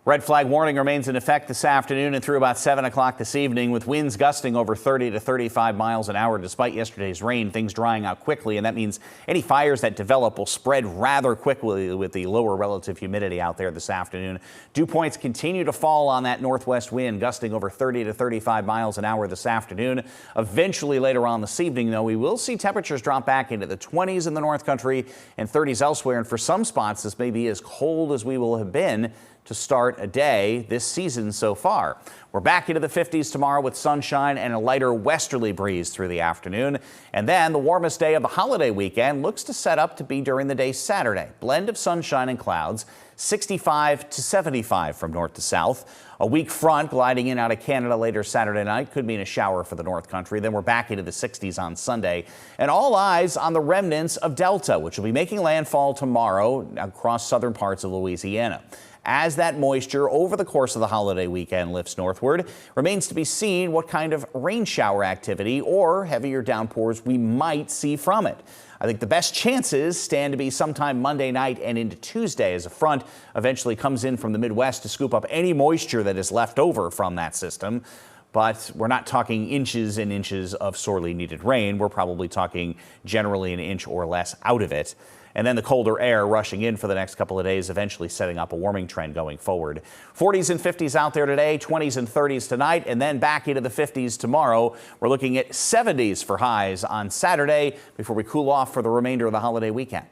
Red flag warning remains in effect this afternoon and through about 7 o'clock this evening, with winds gusting over 30 to 35 miles an hour. Despite yesterday's rain, things drying out quickly, and that means any fires that develop will spread rather quickly with the lower relative humidity out there this afternoon. Dew points continue to fall on that northwest wind, gusting over 30 to 35 miles an hour this afternoon. Eventually later on this evening, though, we will see temperatures drop back into the 20s in the North Country and 30s elsewhere. And for some spots, this may be as cold as we will have been to start a day this season so far. We're back into the 50s tomorrow with sunshine and a lighter westerly breeze through the afternoon. And then the warmest day of the holiday weekend looks to set up to be during the day Saturday. Blend of sunshine and clouds, 65 to 75 from north to south. A weak front gliding in out of Canada later Saturday night could mean a shower for the North Country. Then we're back into the 60s on Sunday. And all eyes on the remnants of Delta, which will be making landfall tomorrow across southern parts of Louisiana. As that moisture over the course of the holiday weekend lifts northward, remains to be seen what kind of rain shower activity or heavier downpours we might see from it. I think the best chances stand to be sometime Monday night and into Tuesday as a front eventually comes in from the Midwest to scoop up any moisture that is left over from that system. But we're not talking inches and inches of sorely needed rain. We're probably talking generally an inch or less out of it. And then the colder air rushing in for the next couple of days, eventually setting up a warming trend going forward. 40s and 50s out there today, 20s and 30s tonight, and then back into the 50s tomorrow. We're looking at 70s for highs on Saturday before we cool off for the remainder of the holiday weekend.